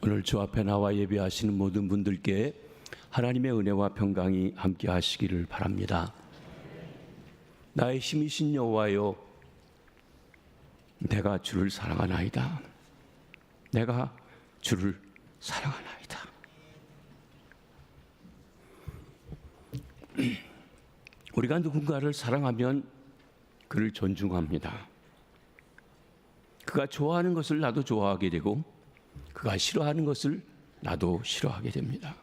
오늘 주 앞에 나와 예배하시는 모든 분들께 하나님의 은혜와 평강이 함께 하시기를 바랍니다. 나의 힘이신 여호와여, 내가 주를 사랑하나이다. 내가 주를 사랑하나이다. 우리가 누군가를 사랑하면 그를 존중합니다. 그가 좋아하는 것을 나도 좋아하게 되고 그가 싫어하는 것을 나도 싫어하게 됩니다.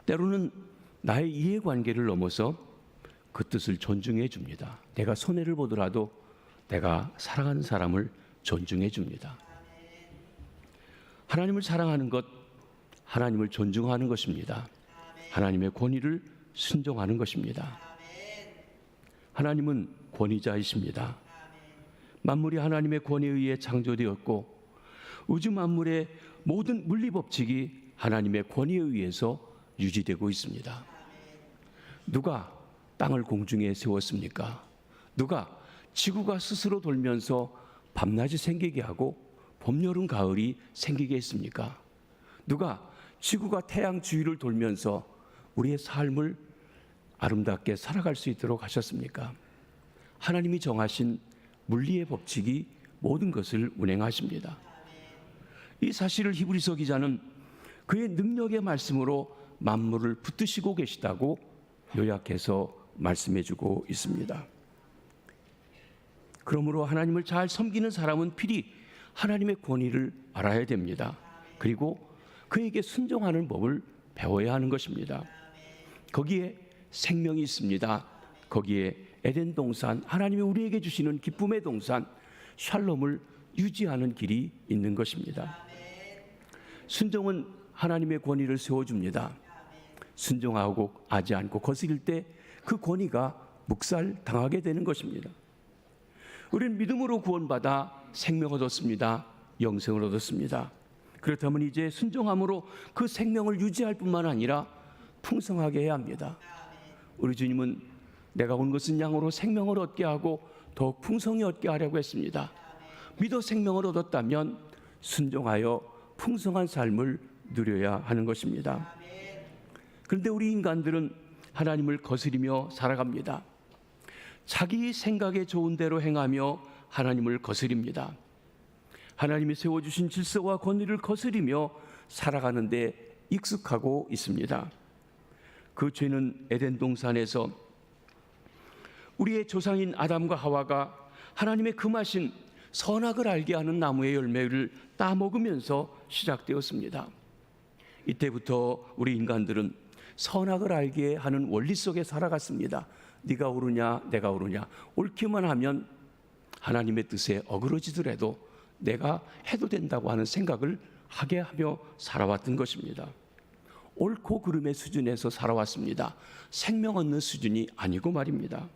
때로는 나의 이해관계를 넘어서 그 뜻을 존중해 줍니다. 내가 손해를 보더라도 내가 사랑하는 사람을 존중해 줍니다. 하나님을 사랑하는 것, 하나님을 존중하는 것입니다. 하나님의 권위를 순종하는 것입니다. 하나님은 권위자이십니다. 만물이 하나님의 권위에 의해 창조되었고 우주 만물의 모든 물리법칙이 하나님의 권위에 의해서 유지되고 있습니다. 누가 땅을 공중에 세웠습니까? 누가 지구가 스스로 돌면서 밤낮이 생기게 하고 봄, 여름, 가을이 생기게 했습니까? 누가 지구가 태양 주위를 돌면서 우리의 삶을 아름답게 살아갈 수 있도록 하셨습니까? 하나님이 정하신 물리의 법칙이 모든 것을 운행하십니다. 이 사실을 히브리서 기자는 그의 능력의 말씀으로 만물을 붙드시고 계시다고 요약해서 말씀해주고 있습니다. 그러므로 하나님을 잘 섬기는 사람은 필히 하나님의 권위를 알아야 됩니다. 그리고 그에게 순종하는 법을 배워야 하는 것입니다. 거기에 생명이 있습니다. 거기에 에덴 동산, 하나님이 우리에게 주시는 기쁨의 동산, 샬롬을 유지하는 길이 있는 것입니다. 순종은 하나님의 권위를 세워줍니다. 순종하고 하지 않고 거스릴 때 그 권위가 묵살당하게 되는 것입니다. 우리는 믿음으로 구원받아 생명을 얻었습니다. 영생을 얻었습니다. 그렇다면 이제 순종함으로 그 생명을 유지할 뿐만 아니라 풍성하게 해야 합니다. 우리 주님은 내가 온 것은 양으로 생명을 얻게 하고 더욱 풍성히 얻게 하려고 했습니다. 믿어 생명을 얻었다면 순종하여 풍성한 삶을 누려야 하는 것입니다. 그런데 우리 인간들은 하나님을 거스리며 살아갑니다. 자기 생각에 좋은 대로 행하며 하나님을 거스립니다. 하나님이 세워주신 질서와 권위를 거스리며 살아가는 데 익숙하고 있습니다. 그 죄는 에덴 동산에서 우리의 조상인 아담과 하와가 하나님의 금하신 선악을 알게 하는 나무의 열매를 따먹으면서 시작되었습니다. 이때부터 우리 인간들은 선악을 알게 하는 원리 속에 살아갔습니다. 네가 옳으냐 내가 옳으냐, 옳기만 하면 하나님의 뜻에 어그러지더라도 내가 해도 된다고 하는 생각을 하게 하며 살아왔던 것입니다. 옳고 그름의 수준에서 살아왔습니다. 생명 얻는 수준이 아니고 말입니다.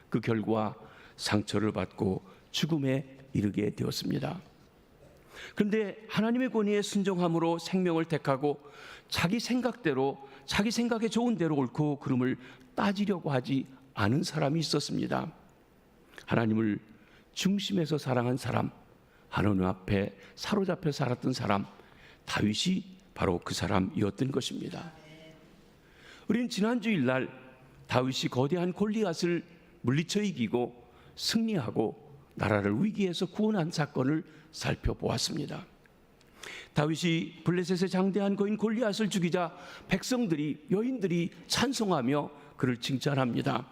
그 결과 상처를 받고 죽음에 이르게 되었습니다. 그런데 하나님의 권위에 순종함으로 생명을 택하고 자기 생각대로, 자기 생각에 좋은 대로 옳고 그름을 따지려고 하지 않은 사람이 있었습니다. 하나님을 중심에서 사랑한 사람, 하나님 앞에 사로잡혀 살았던 사람, 다윗이 바로 그 사람이었던 것입니다. 우리는 지난 주일날 다윗이 거대한 골리앗을 물리쳐 이기고 승리하고 나라를 위기에서 구원한 사건을 살펴보았습니다. 다윗이 블레셋의 장대한 거인 골리앗을 죽이자 백성들이, 여인들이 찬송하며 그를 칭찬합니다.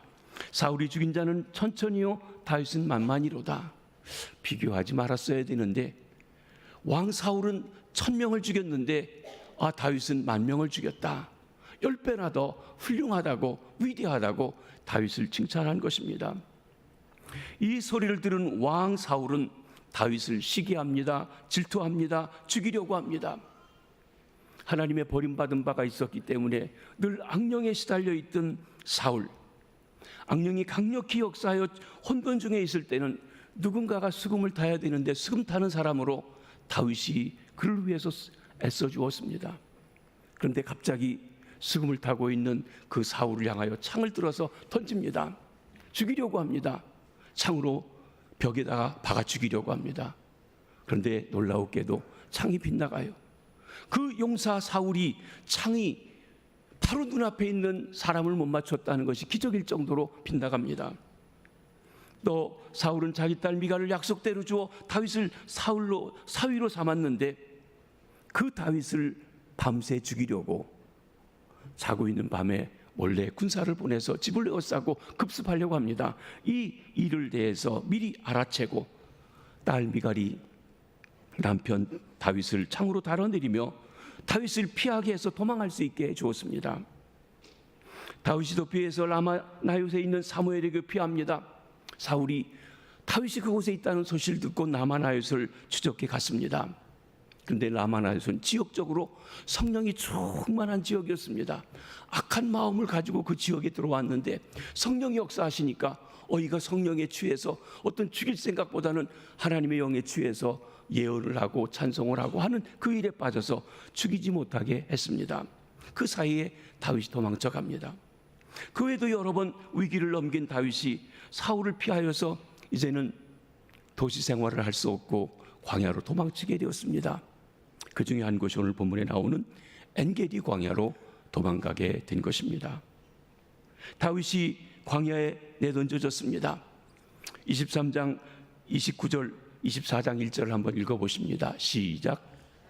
사울이 죽인 자는 천천히요 다윗은 만만히로다. 비교하지 말았어야 되는데 왕 사울은 1000명을 죽였는데 다윗은 10,000명을 죽였다. 10배나 더 훌륭하다고, 위대하다고 다윗을 칭찬한 것입니다. 이 소리를 들은 왕 사울은 다윗을 시기합니다. 질투합니다. 죽이려고 합니다. 하나님의 버림받은 바가 있었기 때문에 늘 악령에 시달려 있던 사울, 악령이 강력히 역사하여 혼돈 중에 있을 때는 누군가가 수금을 타야 되는데 수금 타는 사람으로 다윗이 그를 위해서 애써 주었습니다. 그런데 갑자기 수금을 타고 있는 그 사울을 향하여 창을 들어서 던집니다. 죽이려고 합니다. 창으로 벽에다가 박아 죽이려고 합니다. 그런데 놀라웠게도 창이 빗나가요. 그 용사 사울이 창이 바로 눈앞에 있는 사람을 못 맞췄다는 것이 기적일 정도로 빗나갑니다. 또 사울은 자기 딸 미갈을 약속대로 주어 다윗을 사위로 삼았는데 그 다윗을 밤새 죽이려고 자고 있는 밤에 몰래 군사를 보내서 집을 에워싸고 급습하려고 합니다. 이 일을 대해서 미리 알아채고 딸 미갈이 남편 다윗을 창으로 달아내리며 다윗을 피하게 해서 도망할 수 있게 해 주었습니다. 다윗이 도피해서 라마나요트에 있는 사무엘에게 피합니다. 사울이 다윗이 그곳에 있다는 소식을 듣고 라마나요트를 추적해 갔습니다. 그런데 라마나요트는 지역적으로 성령이 충만한 지역이었습니다. 악한 마음을 가지고 그 지역에 들어왔는데 성령이 역사하시니까 이가 성령에 취해서 어떤 죽일 생각보다는 하나님의 영에 취해서 예언을 하고 찬송을 하고 하는 그 일에 빠져서 죽이지 못하게 했습니다. 그 사이에 다윗이 도망쳐 갑니다. 그 외에도 여러 번 위기를 넘긴 다윗이 사울을 피하여서 이제는 도시 생활을 할 수 없고 광야로 도망치게 되었습니다. 그 중에 한 곳이 오늘 본문에 나오는 엔게디 광야로 도망가게 된 것입니다. 다윗이 광야에 내던져졌습니다. 23장 29절 24장 1절을 한번 읽어보십니다. 시작.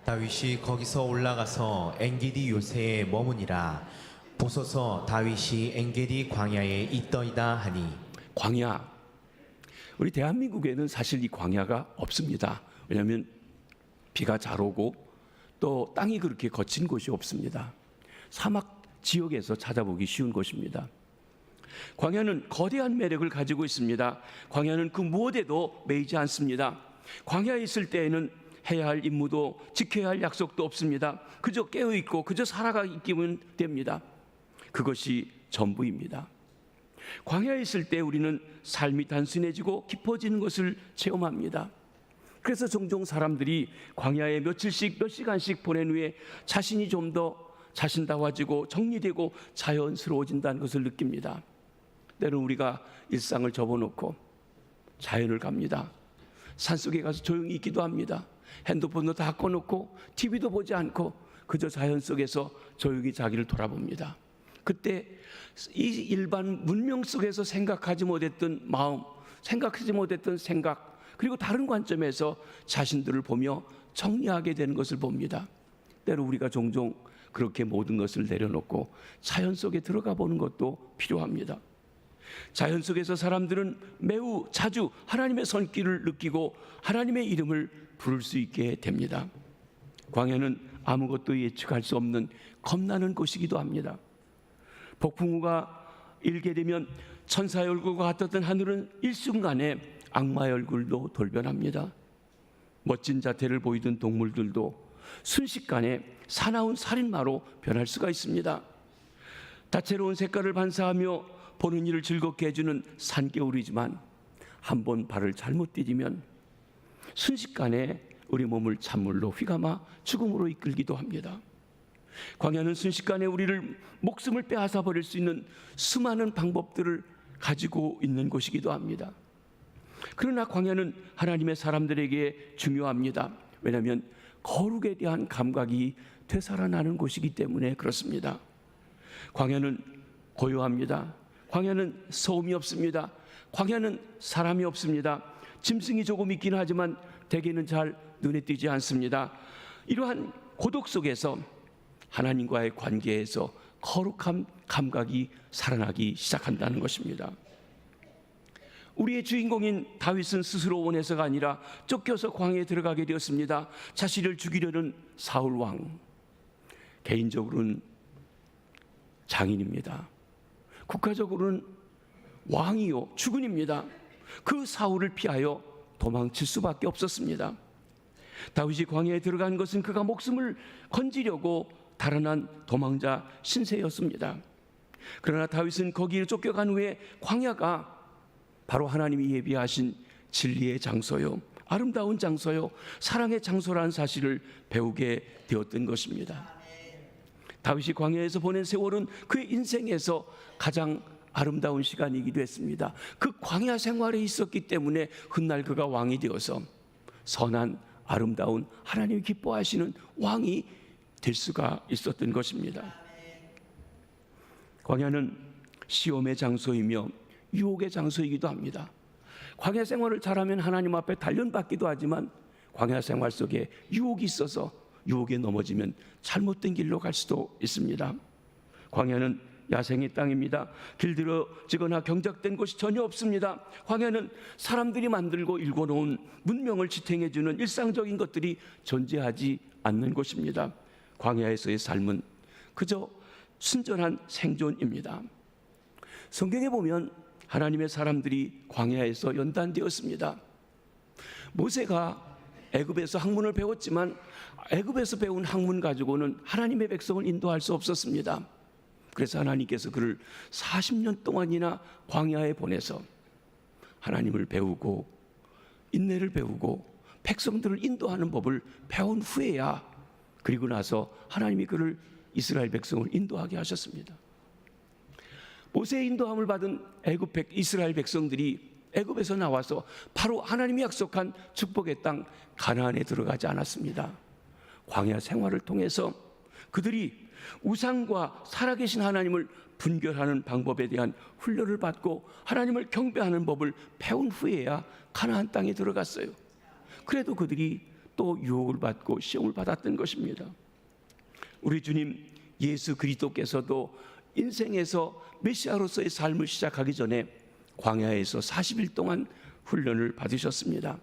다윗이 거기서 올라가서 엔게디 요새에 머무니라. 보소서 다윗이 엔게디 광야에 있더이다 하니. 광야, 우리 대한민국에는 사실 이 광야가 없습니다. 왜냐하면 비가 잘 오고 또 땅이 그렇게 거친 곳이 없습니다. 사막 지역에서 찾아보기 쉬운 곳입니다. 광야는 거대한 매력을 가지고 있습니다. 광야는 그 무엇에도 매이지 않습니다. 광야에 있을 때에는 해야 할 임무도 지켜야 할 약속도 없습니다. 그저 깨어있고 그저 살아가기만 됩니다. 그것이 전부입니다. 광야에 있을 때 우리는 삶이 단순해지고 깊어지는 것을 체험합니다. 그래서 종종 사람들이 광야에 며칠씩 몇 시간씩 보낸 후에 자신이 좀 더 자신다워지고 정리되고 자연스러워진다는 것을 느낍니다. 때로는 우리가 일상을 접어놓고 자연을 갑니다. 산속에 가서 조용히 있기도 합니다. 핸드폰도 다 꺼놓고 TV도 보지 않고 그저 자연 속에서 조용히 자기를 돌아봅니다. 그때 이 일반 문명 속에서 생각하지 못했던 마음, 생각하지 못했던 생각, 그리고 다른 관점에서 자신들을 보며 정리하게 되는 것을 봅니다. 때로 우리가 종종 그렇게 모든 것을 내려놓고 자연 속에 들어가 보는 것도 필요합니다. 자연 속에서 사람들은 매우 자주 하나님의 손길을 느끼고 하나님의 이름을 부를 수 있게 됩니다. 광야는 아무것도 예측할 수 없는 겁나는 곳이기도 합니다. 폭풍우가 일게 되면 천사의 얼굴과 같았던 하늘은 일순간에 악마의 얼굴로 돌변합니다. 멋진 자태를 보이던 동물들도 순식간에 사나운 살인마로 변할 수가 있습니다. 다채로운 색깔을 반사하며 보는 이를 즐겁게 해주는 산개울이지만 한번 발을 잘못 디디면 순식간에 우리 몸을 찬물로 휘감아 죽음으로 이끌기도 합니다. 광야는 순식간에 우리를 목숨을 빼앗아 버릴 수 있는 수많은 방법들을 가지고 있는 곳이기도 합니다. 그러나 광야는 하나님의 사람들에게 중요합니다. 왜냐하면 거룩에 대한 감각이 되살아나는 곳이기 때문에 그렇습니다. 광야는 고요합니다. 광야는 소음이 없습니다. 광야는 사람이 없습니다. 짐승이 조금 있긴 하지만 대개는 잘 눈에 띄지 않습니다. 이러한 고독 속에서 하나님과의 관계에서 거룩한 감각이 살아나기 시작한다는 것입니다. 우리의 주인공인 다윗은 스스로 원해서가 아니라 쫓겨서 광야에 들어가게 되었습니다. 자신을 죽이려는 사울 왕, 개인적으로는 장인입니다. 국가적으로는 왕이요 주군입니다. 그 사울을 피하여 도망칠 수밖에 없었습니다. 다윗이 광야에 들어간 것은 그가 목숨을 건지려고 달아난 도망자 신세였습니다. 그러나 다윗은 거기를 쫓겨간 후에 광야가 바로 하나님이 예비하신 진리의 장소요, 아름다운 장소요, 사랑의 장소라는 사실을 배우게 되었던 것입니다. 다윗이 광야에서 보낸 세월은 그의 인생에서 가장 아름다운 시간이기도 했습니다. 그 광야 생활에 있었기 때문에 훗날 그가 왕이 되어서 선한 아름다운 하나님이 기뻐하시는 왕이 될 수가 있었던 것입니다. 광야는 시험의 장소이며 유혹의 장소이기도 합니다. 광야 생활을 잘하면 하나님 앞에 단련받기도 하지만 광야 생활 속에 유혹이 있어서 유혹에 넘어지면 잘못된 길로 갈 수도 있습니다. 광야는 야생의 땅입니다. 길들여지거나 경작된 곳이 전혀 없습니다. 광야는 사람들이 만들고 일궈놓은 문명을 지탱해주는 일상적인 것들이 존재하지 않는 곳입니다. 광야에서의 삶은 그저 순전한 생존입니다. 성경에 보면 하나님의 사람들이 광야에서 연단되었습니다. 모세가 애굽에서 학문을 배웠지만 애굽에서 배운 학문 가지고는 하나님의 백성을 인도할 수 없었습니다. 그래서 하나님께서 그를 40년 동안이나 광야에 보내서 하나님을 배우고 인내를 배우고 백성들을 인도하는 법을 배운 후에야 그리고 나서 하나님이 그를 이스라엘 백성을 인도하게 하셨습니다. 모세의 인도함을 받은 이스라엘 백성들이 애굽에서 나와서 바로 하나님이 약속한 축복의 땅 가나안에 들어가지 않았습니다. 광야 생활을 통해서 그들이 우상과 살아계신 하나님을 분별하는 방법에 대한 훈련을 받고 하나님을 경배하는 법을 배운 후에야 가나안 땅에 들어갔어요. 그래도 그들이 또 유혹을 받고 시험을 받았던 것입니다. 우리 주님 예수 그리스도께서도 인생에서 메시아로서의 삶을 시작하기 전에 광야에서 40일 동안 훈련을 받으셨습니다.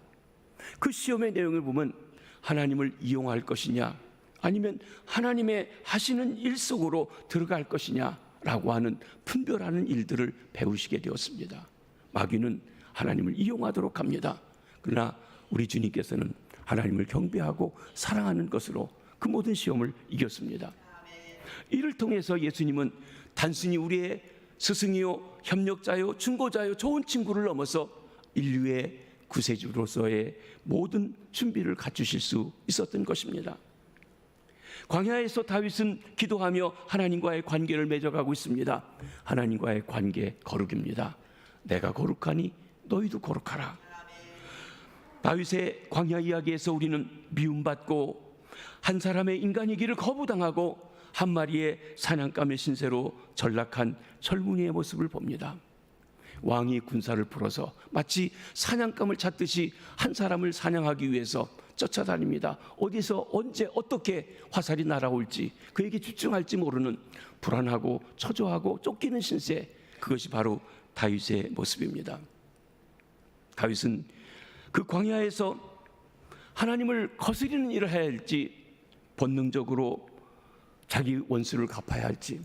그 시험의 내용을 보면 하나님을 이용할 것이냐 아니면 하나님의 하시는 일 속으로 들어갈 것이냐라고 하는 분별하는 일들을 배우시게 되었습니다. 마귀는 하나님을 이용하도록 합니다. 그러나 우리 주님께서는 하나님을 경배하고 사랑하는 것으로 그 모든 시험을 이겼습니다. 이를 통해서 예수님은 단순히 우리의 스승이요 협력자요 중보자요 좋은 친구를 넘어서 인류의 구세주로서의 모든 준비를 갖추실 수 있었던 것입니다. 광야에서 다윗은 기도하며 하나님과의 관계를 맺어가고 있습니다. 하나님과의 관계 거룩입니다. 내가 거룩하니 너희도 거룩하라. 다윗의 광야 이야기에서 우리는 미움받고 한 사람의 인간이기를 거부당하고 한 마리의 사냥감의 신세로 전락한 젊은이의 모습을 봅니다. 왕이 군사를 풀어서 마치 사냥감을 찾듯이 한 사람을 사냥하기 위해서 쫓아다닙니다. 어디서 언제 어떻게 화살이 날아올지 그에게 집중할지 모르는 불안하고 초조하고 쫓기는 신세, 그것이 바로 다윗의 모습입니다. 다윗은 그 광야에서 하나님을 거스리는 일을 해야 할지 본능적으로 자기 원수를 갚아야 할지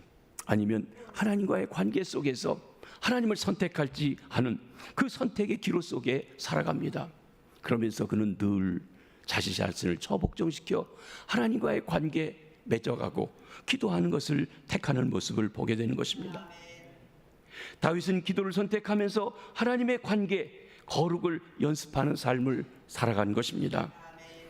아니면 하나님과의 관계 속에서 하나님을 선택할지 하는 그 선택의 기로 속에 살아갑니다. 그러면서 그는 늘 자신 자신을 처복종시켜 하나님과의 관계 맺어가고 기도하는 것을 택하는 모습을 보게 되는 것입니다. 다윗은 기도를 선택하면서 하나님의 관계, 거룩을 연습하는 삶을 살아가는 것입니다.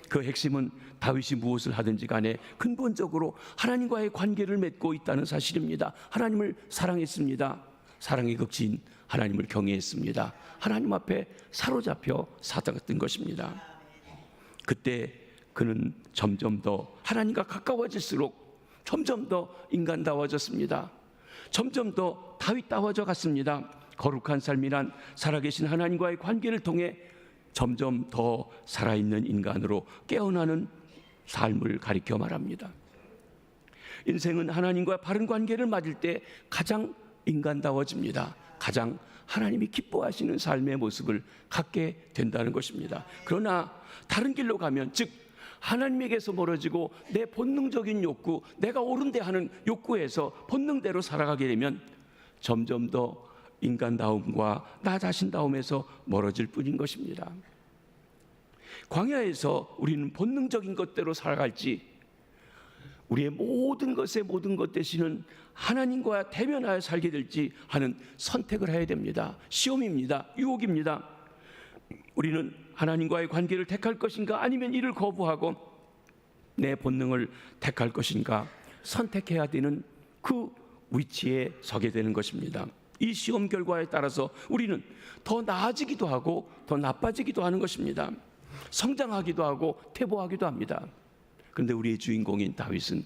그 핵심은 다윗이 무엇을 하든지 간에 근본적으로 하나님과의 관계를 맺고 있다는 사실입니다. 하나님을 사랑했습니다. 사랑의 극치인 하나님을 경외했습니다. 하나님 앞에 사로잡혀 살아갔던 것입니다. 그때 그는 점점 더 하나님과 가까워질수록 점점 더 인간다워졌습니다. 점점 더 다윗다워져 갔습니다. 거룩한 삶이란 살아계신 하나님과의 관계를 통해 점점 더 살아있는 인간으로 깨어나는 삶을 가리켜 말합니다. 인생은 하나님과 바른 관계를 맺을 때 가장 인간다워집니다. 가장 하나님이 기뻐하시는 삶의 모습을 갖게 된다는 것입니다. 그러나 다른 길로 가면, 즉 하나님에게서 멀어지고 내 본능적인 욕구, 내가 옳은데 하는 욕구에서 본능대로 살아가게 되면 점점 더 인간다움과 나 자신다움에서 멀어질 뿐인 것입니다. 광야에서 우리는 본능적인 것대로 살아갈지 우리의 모든 것의 모든 것 대신은 하나님과 대면하여 살게 될지 하는 선택을 해야 됩니다. 시험입니다. 유혹입니다. 우리는 하나님과의 관계를 택할 것인가 아니면 이를 거부하고 내 본능을 택할 것인가 선택해야 되는 그 위치에 서게 되는 것입니다. 이 시험 결과에 따라서 우리는 더 나아지기도 하고 더 나빠지기도 하는 것입니다. 성장하기도 하고 퇴보하기도 합니다. 그런데 우리의 주인공인 다윗은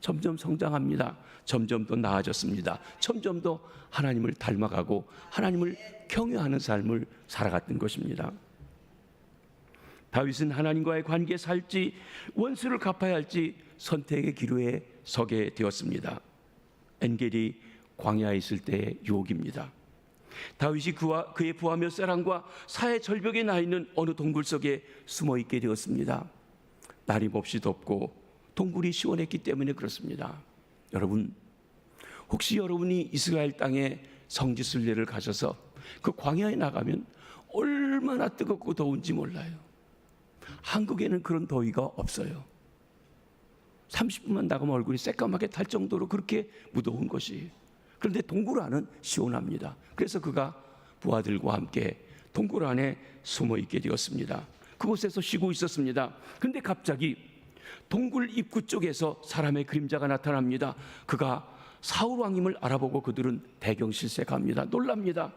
점점 성장합니다. 점점 더 나아졌습니다. 점점 더 하나님을 닮아가고 하나님을 경외하는 삶을 살아갔던 것입니다. 다윗은 하나님과의 관계에 살지 원수를 갚아야 할지 선택의 기로에 서게 되었습니다. 엔겔이 광야에 있을 때의 유혹입니다. 다윗이 그의 부하 몇 사람과 사해 절벽에 나 있는 어느 동굴 속에 숨어 있게 되었습니다. 날이 몹시 덥고 동굴이 시원했기 때문에 그렇습니다. 여러분, 혹시 여러분이 이스라엘 땅에 성지순례를 가셔서 그 광야에 나가면 얼마나 뜨겁고 더운지 몰라요. 한국에는 그런 더위가 없어요. 30분만 나가면 얼굴이 새까맣게 탈 정도로 그렇게 무더운 것이. 그런데 동굴 안은 시원합니다. 그래서 그가 부하들과 함께 동굴 안에 숨어 있게 되었습니다. 그곳에서 쉬고 있었습니다. 그런데 갑자기 동굴 입구 쪽에서 사람의 그림자가 나타납니다. 그가 사울 왕임을 알아보고 그들은 대경실색합니다. 놀랍니다.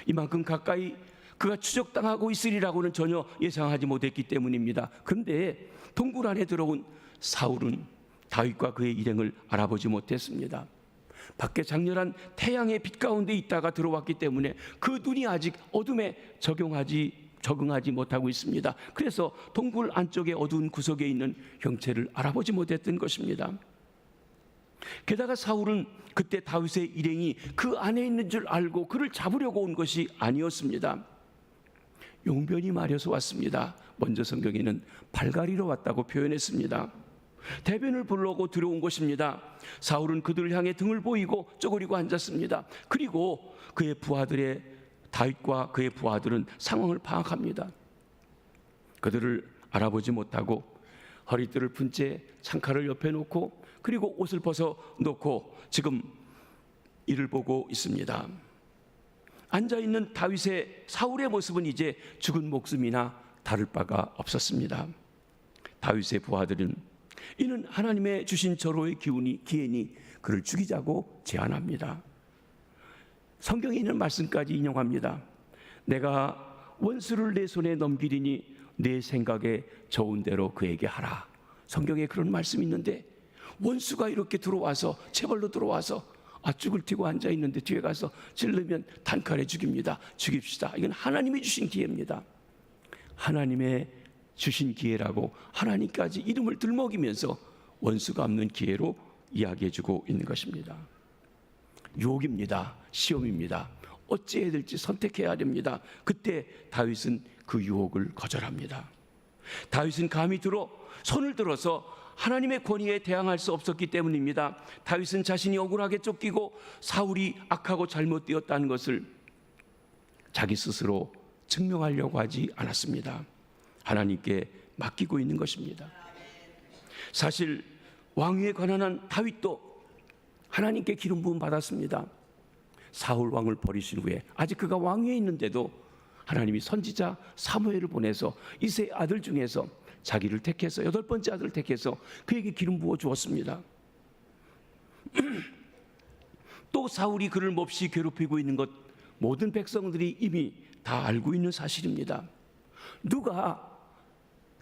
이만큼 가까이 그가 추적당하고 있으리라고는 전혀 예상하지 못했기 때문입니다. 그런데 동굴 안에 들어온 사울은 다윗과 그의 일행을 알아보지 못했습니다. 밖에 장렬한 태양의 빛 가운데 있다가 들어왔기 때문에 그 눈이 아직 어둠에 적응하지 못하고 있습니다. 그래서 동굴 안쪽에 어두운 구석에 있는 형체를 알아보지 못했던 것입니다. 게다가 사울은 그때 다윗의 일행이 그 안에 있는 줄 알고 그를 잡으려고 온 것이 아니었습니다. 용변이 마려서 왔습니다. 먼저 성경에는 발가리로 왔다고 표현했습니다. 대변을 보려고 들어온 것입니다. 사울은 그들을 향해 등을 보이고 쪼그리고 앉았습니다. 그리고 다윗과 그의 부하들은 상황을 파악합니다. 그들을 알아보지 못하고 허리띠를 푼 채 창칼을 옆에 놓고 그리고 옷을 벗어 놓고 지금 이를 보고 있습니다. 앉아있는 사울의 모습은 이제 죽은 목숨이나 다를 바가 없었습니다. 다윗의 부하들은 이는 하나님의 주신 절호의 기회니 그를 죽이자고 제안합니다. 성경에 있는 말씀까지 인용합니다. 내가 원수를 내 손에 넘기리니 내 생각에 좋은 대로 그에게 하라. 성경에 그런 말씀이 있는데 원수가 이렇게 들어와서 체벌로 들어와서 죽을 튀고 앉아있는데 뒤에 가서 찔르면 단칼에 죽입니다. 죽입시다. 이건 하나님이 주신 기회입니다. 하나님의 주신 기회라고 하나님까지 이름을 들먹이면서 원수가 없는 기회로 이야기해주고 있는 것입니다. 유혹입니다. 시험입니다. 어찌해야 될지 선택해야 됩니다. 그때 다윗은 그 유혹을 거절합니다. 다윗은 감히 손을 들어서 하나님의 권위에 대항할 수 없었기 때문입니다. 다윗은 자신이 억울하게 쫓기고 사울이 악하고 잘못되었다는 것을 자기 스스로 증명하려고 하지 않았습니다. 하나님께 맡기고 있는 것입니다. 사실 왕위에 관한 다윗도 하나님께 기름 부음 받았습니다. 사울 왕을 버리신 후에 아직 그가 왕위에 있는데도 하나님이 선지자 사무엘을 보내서 이새의 아들 중에서 자기를 택해서 8번째 아들을 택해서 그에게 기름 부어 주었습니다. 또 사울이 그를 몹시 괴롭히고 있는 것 모든 백성들이 이미 다 알고 있는 사실입니다. 누가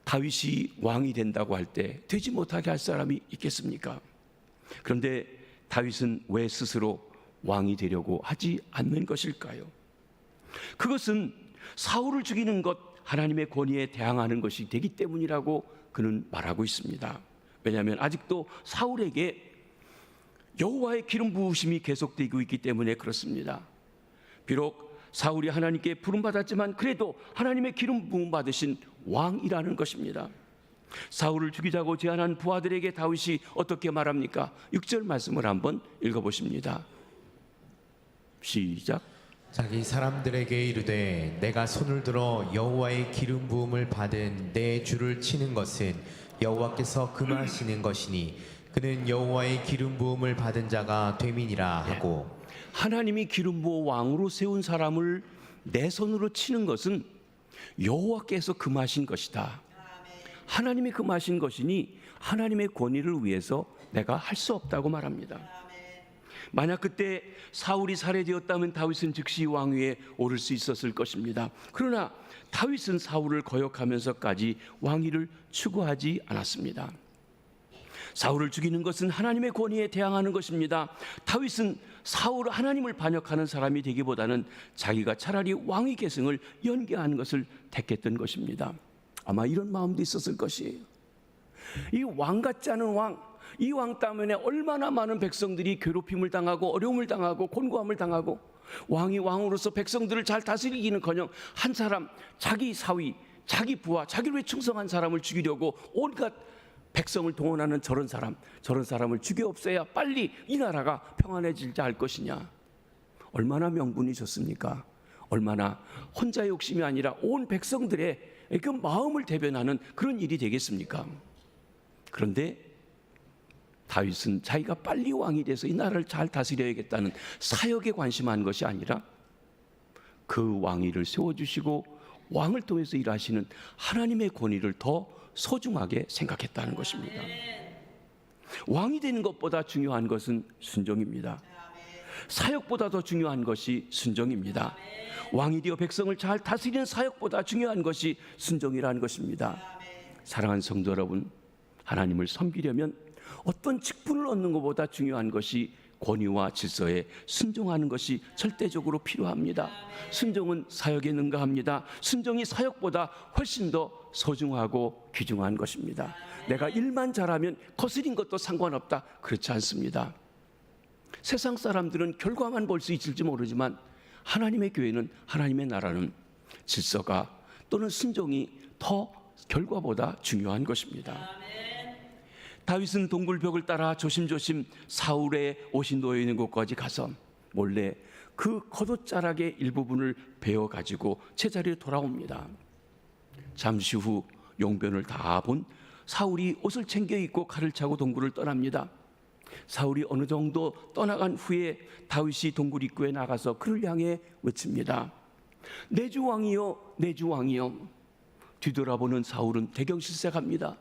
다윗이 왕이 된다고 할 때 되지 못하게 할 사람이 있겠습니까? 그런데 다윗은 왜 스스로 왕이 되려고 하지 않는 것일까요? 그것은 사울을 죽이는 것, 하나님의 권위에 대항하는 것이 되기 때문이라고 그는 말하고 있습니다. 왜냐하면 아직도 사울에게 여호와의 기름 부으심이 계속되고 있기 때문에 그렇습니다. 비록 사울이 하나님께 부름받았지만 그래도 하나님의 기름 부음 받으신 왕이라는 것입니다. 사울을 죽이자고 제안한 부하들에게 다윗이 어떻게 말합니까? 6절 말씀을 한번 읽어보십니다. 시작. 자기 사람들에게 이르되 내가 손을 들어 여호와의 기름 부음을 받은 내 주를 치는 것은 여호와께서 금하시는 것이니 그는 여호와의 기름 부음을 받은 자가 됨이니라 하고. 하나님이 기름 부어 왕으로 세운 사람을 내 손으로 치는 것은 여호와께서 금하신 것이다. 하나님이 금하신 것이니 하나님의 권위를 위해서 내가 할 수 없다고 말합니다. 만약 그때 사울이 살해되었다면 다윗은 즉시 왕위에 오를 수 있었을 것입니다. 그러나 다윗은 사울을 거역하면서까지 왕위를 추구하지 않았습니다. 사울을 죽이는 것은 하나님의 권위에 대항하는 것입니다. 다윗은 사울 하나님을 반역하는 사람이 되기보다는 자기가 차라리 왕위 계승을 연기하는 것을 택했던 것입니다. 아마 이런 마음도 있었을 것이에요. 이 왕 같지 않은 왕, 이 왕 때문에 얼마나 많은 백성들이 괴롭힘을 당하고 어려움을 당하고 곤고함을 당하고, 왕이 왕으로서 백성들을 잘 다스리기는커녕 한 사람, 자기 사위, 자기 부하, 자기를 위해 충성한 사람을 죽이려고 온갖 백성을 동원하는 저런 사람을 죽여 없애야 빨리 이 나라가 평안해질지 알 것이냐. 얼마나 명분이 좋습니까? 얼마나 혼자의 욕심이 아니라 온 백성들의 그 마음을 대변하는 그런 일이 되겠습니까? 그런데 다윗은 자기가 빨리 왕이 돼서 이 나라를 잘 다스려야겠다는 사역에 관심한 것이 아니라 그 왕위를 세워주시고 왕을 통해서 일하시는 하나님의 권위를 더 소중하게 생각했다는 것입니다. 왕이 되는 것보다 중요한 것은 순종입니다. 사역보다 더 중요한 것이 순종입니다. 왕이 되어 백성을 잘 다스리는 사역보다 중요한 것이 순종이라는 것입니다. 사랑하는 성도 여러분, 하나님을 섬기려면 어떤 직분을 얻는 것보다 중요한 것이 권위와 질서에 순종하는 것이 절대적으로 필요합니다. 순종은 사역에 능가합니다. 순종이 사역보다 훨씬 더 소중하고 귀중한 것입니다. 내가 일만 잘하면 거스린 것도 상관없다, 그렇지 않습니다. 세상 사람들은 결과만 볼 수 있을지 모르지만 하나님의 교회는, 하나님의 나라는 질서가 또는 순종이 더 결과보다 중요한 것입니다. 다윗은 동굴벽을 따라 조심조심 사울의 옷이 놓여 있는 곳까지 가서 몰래 그 겉옷자락의 일부분을 베어 가지고 제자리에 돌아옵니다. 잠시 후 용변을 다 본 사울이 옷을 챙겨 입고 칼을 차고 동굴을 떠납니다. 사울이 어느 정도 떠나간 후에 다윗이 동굴 입구에 나가서 그를 향해 외칩니다. 내 주 왕이여, 내 주 왕이여. 뒤돌아보는 사울은 대경실색합니다.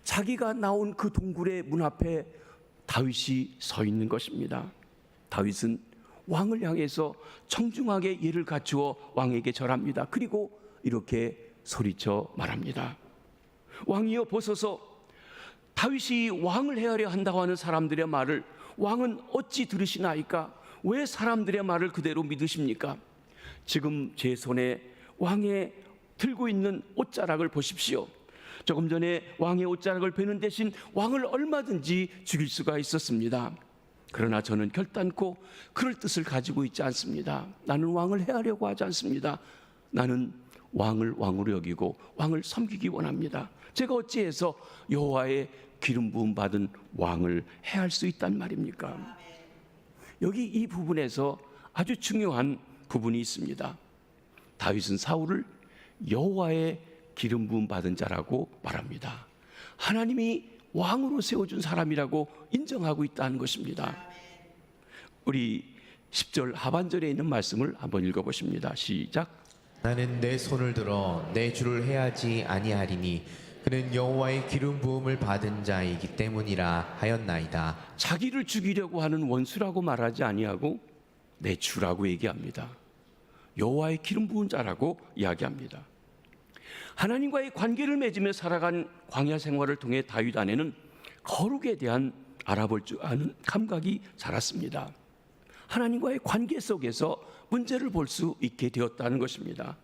자기가 나온 그 동굴의 문 앞에 다윗이 서 있는 것입니다. 다윗은 왕을 향해서 청중하게 예를 갖추어 왕에게 절합니다. 그리고 이렇게 소리쳐 말합니다. 왕이여 보소서, 다윗이 왕을 해하려 한다고 하는 사람들의 말을 왕은 어찌 들으시나이까? 왜 사람들의 말을 그대로 믿으십니까? 지금 제 손에 왕의 들고 있는 옷자락을 보십시오. 조금 전에 왕의 옷자락을 베는 대신 왕을 얼마든지 죽일 수가 있었습니다. 그러나 저는 결단코 그럴 뜻을 가지고 있지 않습니다. 나는 왕을 해하려고 하지 않습니다. 나는 왕을 왕으로 여기고 왕을 섬기기 원합니다. 제가 어찌해서 여호와의 기름 부음 받은 왕을 해할 수 있단 말입니까? 여기 이 부분에서 아주 중요한 부분이 있습니다. 다윗은 사울을 여호와의 기름 부음 받은 자라고 말합니다. 하나님이 왕으로 세워준 사람이라고 인정하고 있다는 것입니다. 우리 10절 하반절에 있는 말씀을 한번 읽어보십니다. 시작. 나는 내 손을 들어 내 주를 해하지 아니하리니 그는 여호와의 기름 부음을 받은 자이기 때문이라 하였나이다. 자기를 죽이려고 하는 원수라고 말하지 아니하고 내 주라고 얘기합니다. 여호와의 기름 부은 자라고 이야기합니다. 하나님과의 관계를 맺으며 살아간 광야 생활을 통해 다윗 안에는 거룩에 대한 알아볼 줄 아는 감각이 자랐습니다. 하나님과의 관계 속에서 문제를 볼 수 있게 되었다는 것입니다.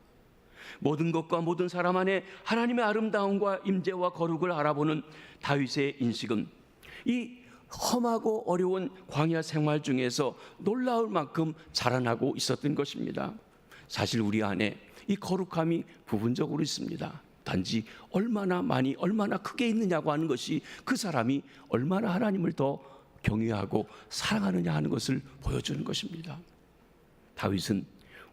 모든 것과 모든 사람 안에 하나님의 아름다움과 임재와 거룩을 알아보는 다윗의 인식은 이 험하고 어려운 광야 생활 중에서 놀라울 만큼 자라나고 있었던 것입니다. 사실 우리 안에 이 거룩함이 부분적으로 있습니다. 단지 얼마나 많이 얼마나 크게 있느냐고 하는 것이 그 사람이 얼마나 하나님을 더 경외하고 사랑하느냐 하는 것을 보여주는 것입니다. 다윗은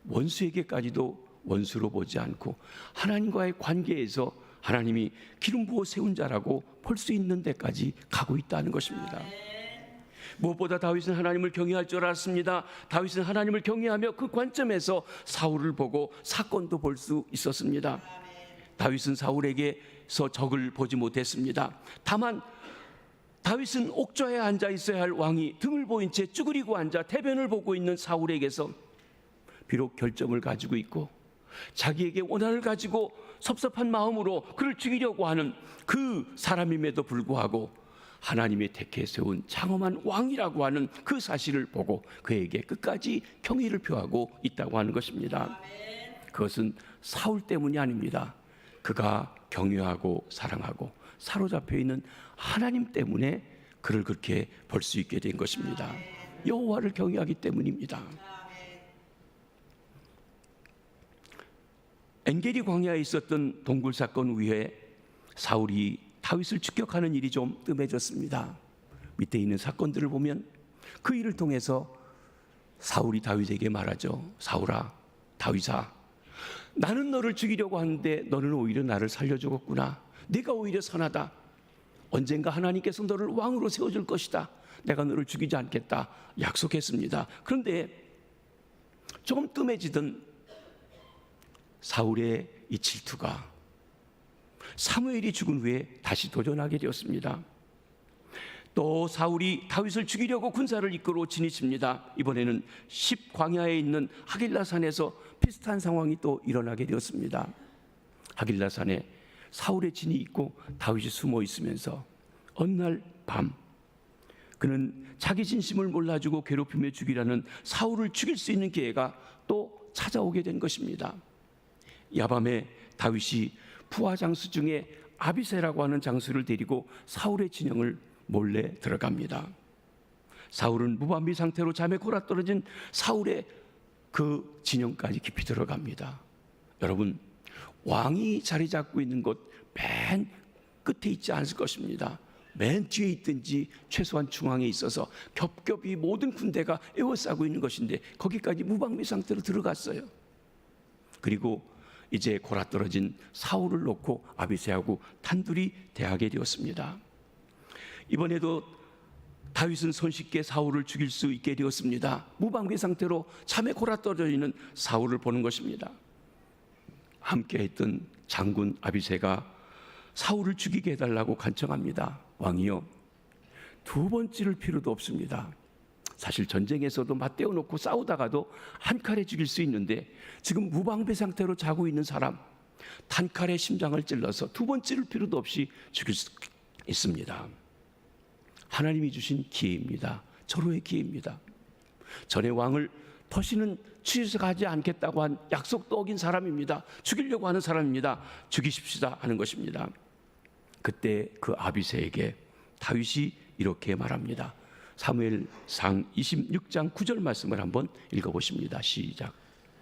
원수에게까지도 원수로 보지 않고 하나님과의 관계에서 하나님이 기름 부어 세운 자라고 볼 수 있는 데까지 가고 있다는 것입니다. 무엇보다 다윗은 하나님을 경외할 줄 알았습니다. 다윗은 하나님을 경외하며 그 관점에서 사울을 보고 사건도 볼 수 있었습니다. 다윗은 사울에게서 적을 보지 못했습니다. 다만 다윗은 옥좌에 앉아 있어야 할 왕이 등을 보인 채 쭈그리고 앉아 대변을 보고 있는 사울에게서 비록 결점을 가지고 있고 자기에게 원한을 가지고 섭섭한 마음으로 그를 죽이려고 하는 그 사람임에도 불구하고 하나님의 택해 세운 장엄한 왕이라고 하는 그 사실을 보고 그에게 끝까지 경의를 표하고 있다고 하는 것입니다. 그것은 사울 때문이 아닙니다. 그가 경외하고 사랑하고 사로잡혀 있는 하나님 때문에 그를 그렇게 볼 수 있게 된 것입니다. 여호와를 경외하기 때문입니다. 엔게디 광야에 있었던 동굴 사건 후에 사울이 다윗을 추격하는 일이 좀 뜸해졌습니다. 밑에 있는 사건들을 보면 그 일을 통해서 사울이 다윗에게 말하죠. 사울아, 다윗아, 나는 너를 죽이려고 하는데 너는 오히려 나를 살려주었구나. 네가 오히려 선하다. 언젠가 하나님께서 너를 왕으로 세워줄 것이다. 내가 너를 죽이지 않겠다 약속했습니다. 그런데 조금 뜸해지던 사울의 이 질투가 사무엘이 죽은 후에 다시 도전하게 되었습니다. 또 사울이 다윗을 죽이려고 군사를 이끌어 진입합니다. 이번에는 광야에 있는 하길라산에서 비슷한 상황이 또 일어나게 되었습니다. 하길라산에 사울의 진이 있고 다윗이 숨어 있으면서 어느 날 밤 그는 자기 진심을 몰라주고 괴롭히며 죽이라는 사울을 죽일 수 있는 기회가 또 찾아오게 된 것입니다. 야밤에 다윗이 부하 장수 중에 아비새라고 하는 장수를 데리고 사울의 진영을 몰래 들어갑니다. 사울은 무방비 상태로 잠에 골아떨어진 사울의 그 진영까지 깊이 들어갑니다. 여러분, 왕이 자리 잡고 있는 곳 맨 끝에 있지 않을 것입니다. 맨 뒤에 있든지 최소한 중앙에 있어서 겹겹이 모든 군대가 에워싸고 있는 것인데 거기까지 무방비 상태로 들어갔어요. 그리고 이제 골아떨어진 사울을 놓고 아비새하고 단둘이 대하게 되었습니다. 이번에도 다윗은 손쉽게 사울을 죽일 수 있게 되었습니다. 무방비 상태로 잠에 골아떨어져 있는 사울을 보는 것입니다. 함께했던 장군 아비새가 사울을 죽이게 해달라고 간청합니다. 왕이요, 두 번 찌를 필요도 없습니다. 사실 전쟁에서도 맞대어 놓고 싸우다가도 한 칼에 죽일 수 있는데 지금 무방비 상태로 자고 있는 사람 단칼에 심장을 찔러서 두 번 찌를 필요도 없이 죽일 수 있습니다. 하나님이 주신 기회입니다. 절호의 기회입니다. 전에 왕을 다시는 취직하지 않겠다고 한 약속도 어긴 사람입니다. 죽이려고 하는 사람입니다. 죽이십시다 하는 것입니다. 그때 그 아비새에게 다윗이 이렇게 말합니다. 사무엘상 26장 9절 말씀을 한번 읽어보십니다. 시작.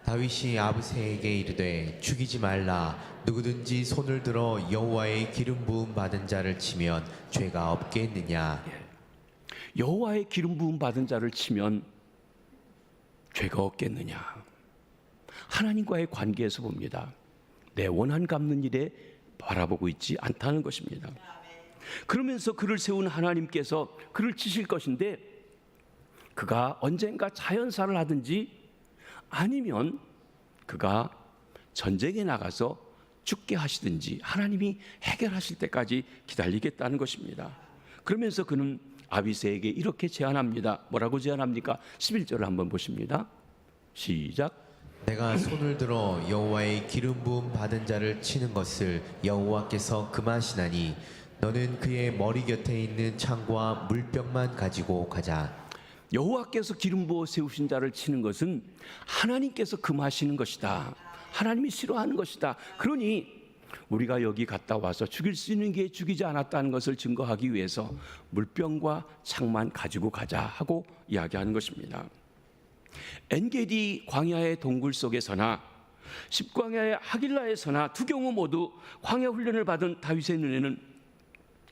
다윗이 아브새에게 이르되 죽이지 말라. 누구든지 손을 들어 여호와의 기름 부음 받은 자를 치면 죄가 없겠느냐. 여호와의 기름 부음 받은 자를 치면 죄가 없겠느냐. 하나님과의 관계에서 봅니다. 내 원한 갚는 일에 바라보고 있지 않다는 것입니다. 그러면서 그를 세운 하나님께서 그를 치실 것인데 그가 언젠가 자연사를 하든지 아니면 그가 전쟁에 나가서 죽게 하시든지 하나님이 해결하실 때까지 기다리겠다는 것입니다. 그러면서 그는 아비새에게 이렇게 제안합니다. 뭐라고 제안합니까? 11절을 한번 보십니다. 시작. 내가 손을 들어 여호와의 기름 부음 받은 자를 치는 것을 여호와께서 금하시나니 너는 그의 머리 곁에 있는 창과 물병만 가지고 가자. 여호와께서 기름 부어 세우신 자를 치는 것은 하나님께서 금하시는 것이다. 하나님이 싫어하는 것이다. 그러니 우리가 여기 갔다 와서 죽일 수 있는 게 죽이지 않았다는 것을 증거하기 위해서 물병과 창만 가지고 가자 하고 이야기하는 것입니다. 엔게디 광야의 동굴 속에서나 십광야의 하길라에서나 두 경우 모두 광야 훈련을 받은 다윗의 눈에는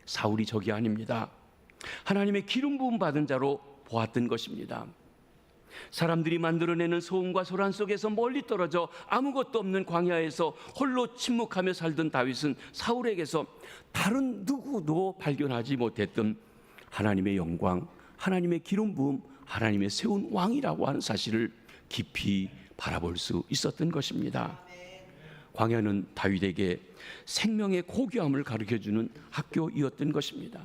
사울이 적이 아닙니다. 하나님의 기름 부음 받은 자로 보았던 것입니다. 사람들이 만들어내는 소음과 소란 속에서 멀리 떨어져 아무것도 없는 광야에서 홀로 침묵하며 살던 다윗은 사울에게서 다른 누구도 발견하지 못했던 하나님의 영광, 하나님의 기름 부음, 하나님의 세운 왕이라고 하는 사실을 깊이 바라볼 수 있었던 것입니다. 광야는 다윗에게 생명의 고귀함을 가르쳐주는 학교이었던 것입니다.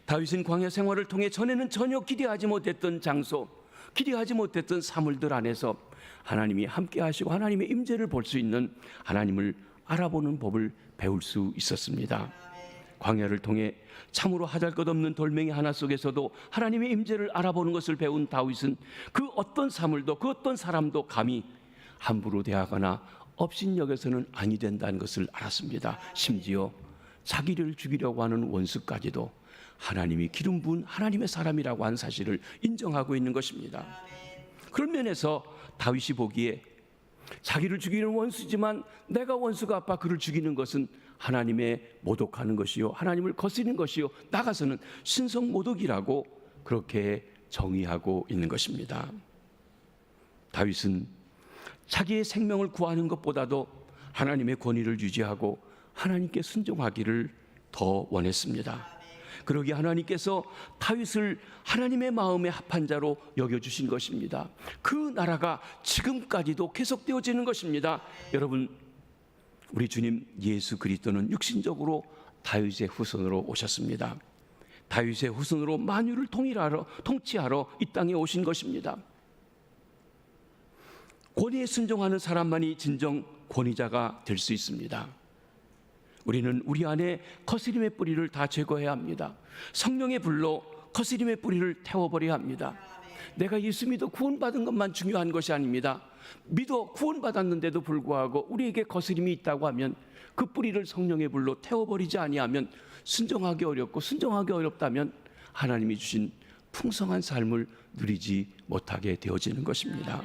다윗은 광야 생활을 통해 전에는 전혀 기대하지 못했던 장소, 기대하지 못했던 사물들 안에서 하나님이 함께 하시고 하나님의 임재를 볼 수 있는 하나님을 알아보는 법을 배울 수 있었습니다. 광야를 통해 참으로 하잘것없는 돌멩이 하나 속에서도 하나님의 임재를 알아보는 것을 배운 다윗은 그 어떤 사물도 그 어떤 사람도 감히 함부로 대하거나 업신여겨서는 아니 된다는 것을 알았습니다. 심지어 자기를 죽이려고 하는 원수까지도 하나님이 기름 부은 하나님의 사람이라고 하는 사실을 인정하고 있는 것입니다. 그런 면에서 다윗이 보기에 자기를 죽이는 원수지만 내가 원수가 아파 그를 죽이는 것은 하나님의 모독하는 것이요 하나님을 거스리는 것이요 나가서는 신성 모독이라고 그렇게 정의하고 있는 것입니다. 다윗은 자기의 생명을 구하는 것보다도 하나님의 권위를 유지하고 하나님께 순종하기를 더 원했습니다. 그러기에 하나님께서 다윗을 하나님의 마음에 합한 자로 여겨주신 것입니다. 그 나라가 지금까지도 계속되어지는 것입니다. 여러분, 우리 주님 예수 그리스도는 육신적으로 다윗의 후손으로 오셨습니다. 다윗의 후손으로 만유를 통치하러 이 땅에 오신 것입니다. 권위에 순종하는 사람만이 진정 권위자가 될 수 있습니다. 우리는 우리 안에 거스림의 뿌리를 다 제거해야 합니다. 성령의 불로 거스림의 뿌리를 태워버려야 합니다. 내가 예수 믿어 구원받은 것만 중요한 것이 아닙니다. 믿어 구원받았는데도 불구하고 우리에게 거스림이 있다고 하면 그 뿌리를 성령의 불로 태워버리지 아니하면 순종하기 어렵고, 순종하기 어렵다면 하나님이 주신 풍성한 삶을 누리지 못하게 되어지는 것입니다.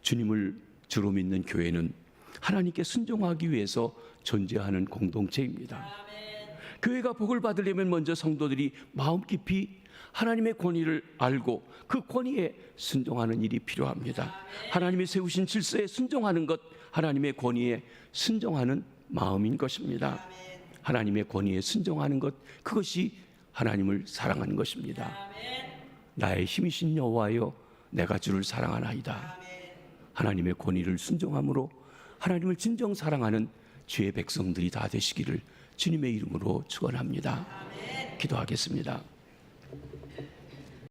주님을 주로 믿는 교회는 하나님께 순종하기 위해서 존재하는 공동체입니다. 교회가 복을 받으려면 먼저 성도들이 마음 깊이 하나님의 권위를 알고 그 권위에 순종하는 일이 필요합니다. 하나님이 세우신 질서에 순종하는 것, 하나님의 권위에 순종하는 마음인 것입니다. 하나님의 권위에 순종하는 것, 그것이 하나님을 사랑하는 것입니다. 나의 힘이신 여호와여, 내가 주를 사랑하나이다. 하나님의 권위를 순종함으로 하나님을 진정 사랑하는 주의 백성들이 다 되시기를 주님의 이름으로 축원합니다. 기도하겠습니다.